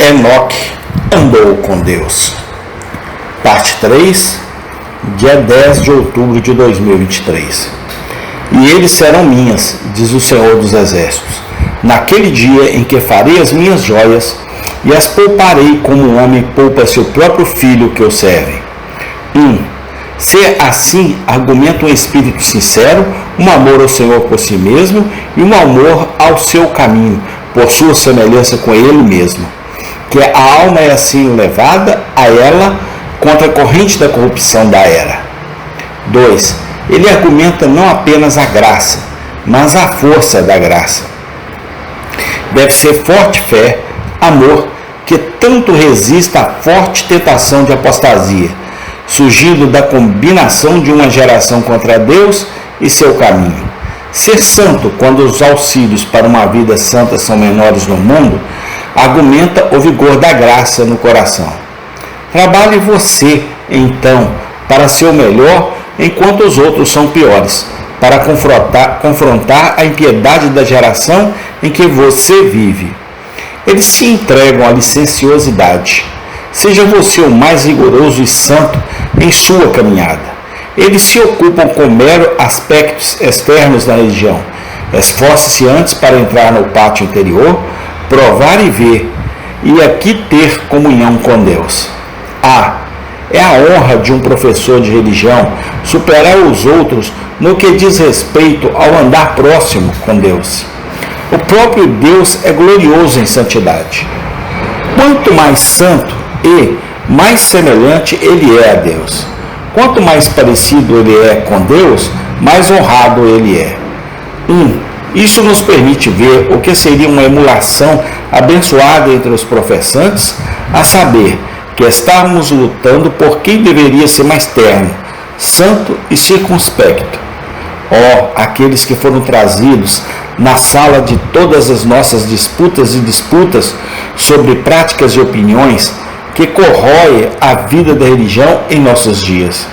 Enoque andou com Deus. Parte 3, dia 10 de outubro de 2023. E eles serão minhas, diz o Senhor dos Exércitos, naquele dia em que farei as minhas joias e as pouparei como um homem poupa seu próprio filho que o serve. Ser assim argumenta um espírito sincero, um amor ao Senhor por si mesmo e um amor ao seu caminho, por sua semelhança com Ele mesmo. Que a alma é assim levada a ela contra a corrente da corrupção da era. 2. Ele argumenta não apenas a graça, mas a força da graça. Deve ser forte fé, amor, que tanto resista à forte tentação de apostasia, surgindo da combinação de uma geração contra Deus e seu caminho. Ser santo quando os auxílios para uma vida santa são menores no mundo, argumenta o vigor da graça no coração. Trabalhe você, então, para ser o melhor, enquanto os outros são piores, para confrontar a impiedade da geração em que você vive. Eles se entregam à licenciosidade. Seja você o mais rigoroso e santo em sua caminhada. Eles se ocupam com mero aspectos externos da religião. Esforce-se antes para entrar no pátio interior, provar e ver, e aqui ter comunhão com Deus. É a honra de um professor de religião superar os outros no que diz respeito ao andar próximo com Deus. O próprio Deus é glorioso em santidade. Quanto mais santo e mais semelhante Ele é a Deus. Quanto mais parecido Ele é com Deus, mais honrado Ele é. Isso nos permite ver o que seria uma emulação abençoada entre os professantes, a saber, que estávamos lutando por quem deveria ser mais terno, santo e circunspecto. Aqueles que foram trazidos na sala de todas as nossas disputas sobre práticas e opiniões que corroem a vida da religião em nossos dias.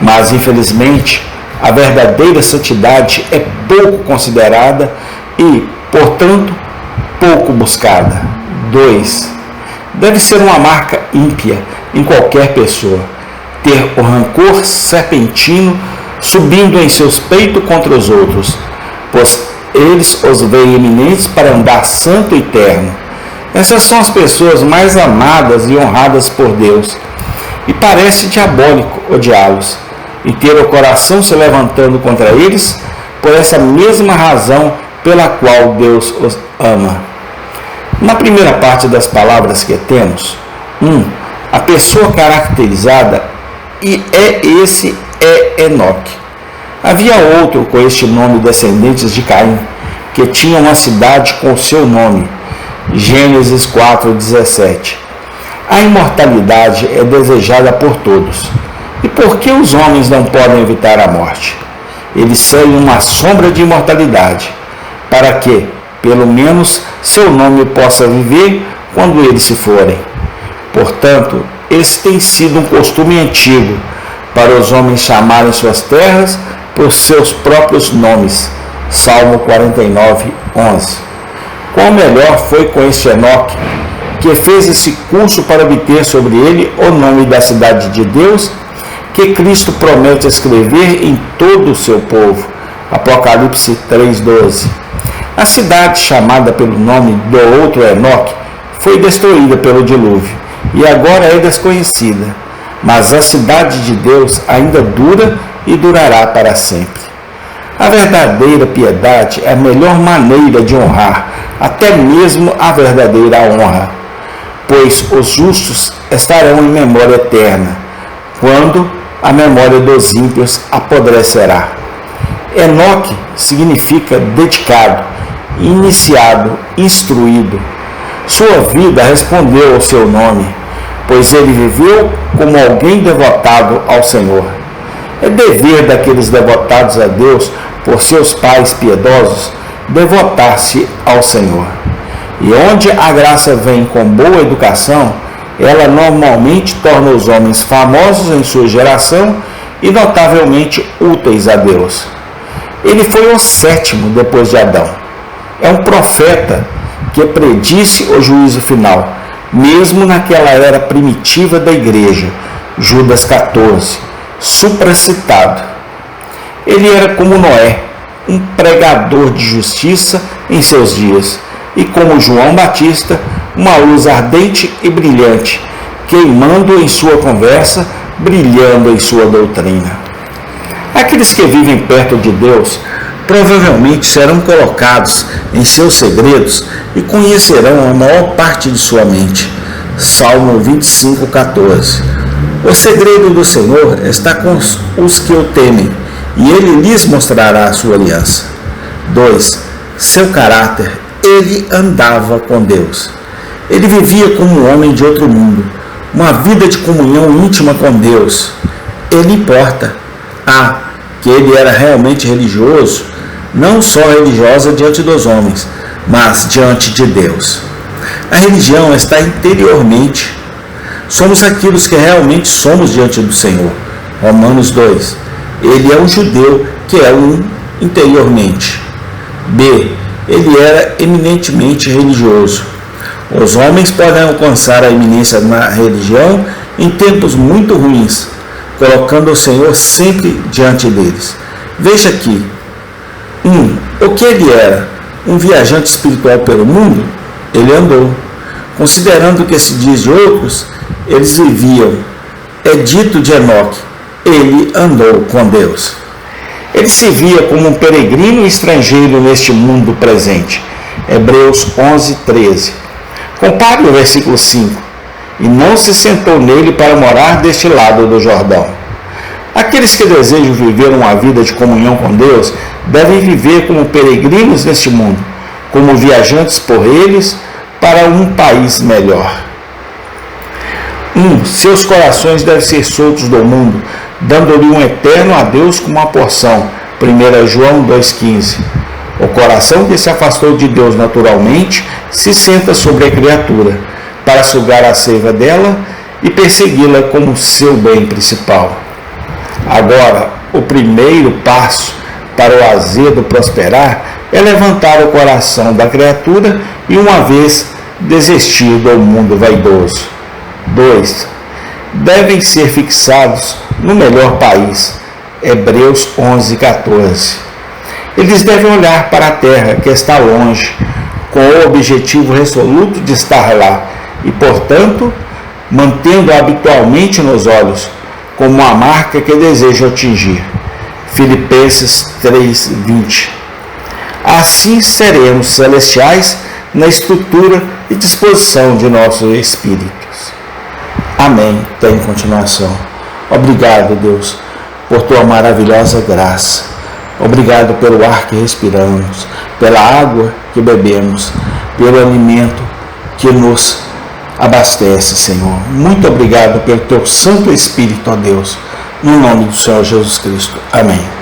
Mas, infelizmente, a verdadeira santidade é pouco considerada e, portanto, pouco buscada. 2. Deve ser uma marca ímpia em qualquer pessoa, ter o rancor serpentino subindo em seus peitos contra os outros, pois eles os veem eminentes para andar santo e terno. Essas são as pessoas mais amadas e honradas por Deus, e parece diabólico odiá-los, e ter o coração se levantando contra eles, por essa mesma razão pela qual Deus os ama. Na primeira parte das palavras que temos, a pessoa caracterizada é Enoque. Havia outro com este nome, descendentes de Caim, que tinha uma cidade com o seu nome. Gênesis 4:17. A imortalidade é desejada por todos. E por que os homens não podem evitar a morte? Eles seguem uma sombra de imortalidade, para que, pelo menos, seu nome possa viver quando eles se forem. Portanto, esse tem sido um costume antigo, para os homens chamarem suas terras por seus próprios nomes. Salmo 49:11. Qual melhor foi com este Enoque, que fez esse curso para obter sobre ele o nome da cidade de Deus, que Cristo promete escrever em todo o seu povo. Apocalipse 3:12. A cidade chamada pelo nome do outro Enoque foi destruída pelo dilúvio e agora é desconhecida, mas a cidade de Deus ainda dura e durará para sempre. A verdadeira piedade é a melhor maneira de honrar, até mesmo a verdadeira honra, pois os justos estarão em memória eterna, quando a memória dos ímpios apodrecerá. Enoque significa dedicado, iniciado, instruído. Sua vida respondeu ao seu nome, pois ele viveu como alguém devotado ao Senhor. É dever daqueles devotados a Deus por seus pais piedosos devotar-se ao Senhor. E onde a graça vem com boa educação, ela normalmente torna os homens famosos em sua geração e notavelmente úteis a Deus. Ele foi o sétimo depois de Adão. É um profeta que predisse o juízo final, mesmo naquela era primitiva da igreja, Judas 14, supracitado. Ele era como Noé, um pregador de justiça em seus dias, e como João Batista, uma luz ardente e brilhante, queimando em sua conversa, brilhando em sua doutrina. Aqueles que vivem perto de Deus provavelmente serão colocados em seus segredos e conhecerão a maior parte de sua mente. Salmo 25:14. O segredo do Senhor está com os que o temem, e ele lhes mostrará a sua aliança. 2. Seu caráter. Ele andava com Deus. Ele vivia como um homem de outro mundo, uma vida de comunhão íntima com Deus. Ele importa. Que ele era realmente religioso, não só religiosa diante dos homens, mas diante de Deus. A religião está interiormente. Somos aqueles que realmente somos diante do Senhor. Romanos 2. Ele é um judeu que é um interiormente. B. Ele era eminentemente religioso. Os homens podem alcançar a eminência na religião em tempos muito ruins, colocando o Senhor sempre diante deles. Veja aqui. O que ele era? Um viajante espiritual pelo mundo? Ele andou. Considerando que se diz de outros, eles viviam. É dito de Enoque, ele andou com Deus. Ele se via como um peregrino estrangeiro neste mundo presente. Hebreus 11:13. Compare o versículo 5. E não se sentou nele para morar deste lado do Jordão. Aqueles que desejam viver uma vida de comunhão com Deus devem viver como peregrinos neste mundo, como viajantes por eles para um país melhor. Seus corações devem ser soltos do mundo, dando-lhe um eterno adeus como uma porção. 1 João 2,15. O coração que se afastou de Deus naturalmente se senta sobre a criatura, para sugar a seiva dela e persegui-la como seu bem principal. Agora, o primeiro passo para o azedo prosperar é levantar o coração da criatura e uma vez desistir do mundo vaidoso. 2. Devem ser fixados no melhor país. Hebreus 11:14. Eles devem olhar para a terra que está longe, com o objetivo resoluto de estar lá, e, portanto, mantendo-a habitualmente nos olhos, como a marca que desejam atingir. Filipenses 3:20. Assim seremos celestiais na estrutura e disposição de nossos espíritos. Amém. Tem continuação. Obrigado, Deus, por tua maravilhosa graça. Obrigado pelo ar que respiramos, pela água que bebemos, pelo alimento que nos abastece, Senhor. Muito obrigado pelo teu Santo Espírito, ó Deus, no nome do Senhor Jesus Cristo. Amém.